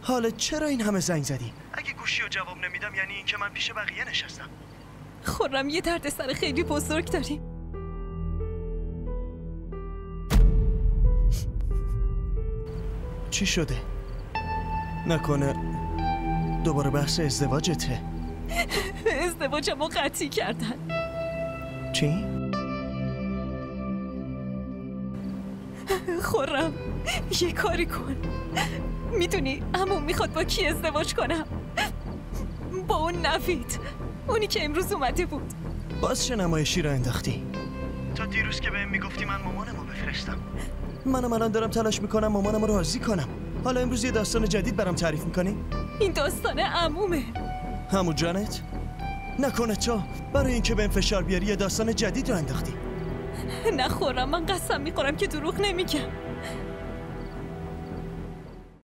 حالا چرا این همه زنگ زدی؟ اگه گوشی رو جواب نمیدم یعنی این که من پیش بقیه نشستم. خرم یه دردسر خیلی بزرگ داریم. چی شده؟ نکنه دوباره بحث ازدواجته؟ ازدواجمو قطعی کردن. چی؟ خرم یه کاری کن. میدونی عموم میخواد با کی ازدواج کنم؟ با اون نوید، اونی که امروز اومده بود. باز چه نمایشی را انداختی؟ تا دیروز که بهم میگفتی من مامانمو بفرستم. منم الان دارم تلاش میکنم مامانمو راضی کنم. حالا امروز یه داستان جدید برام تعریف میکنی؟ این داستان عمومه. عمو جانت؟ نکنه تو برای اینکه بهم فشار بیاری یه داستان جدید رو انداختی؟ نه خرم، من قسم میخورم که دروغ نمیگم.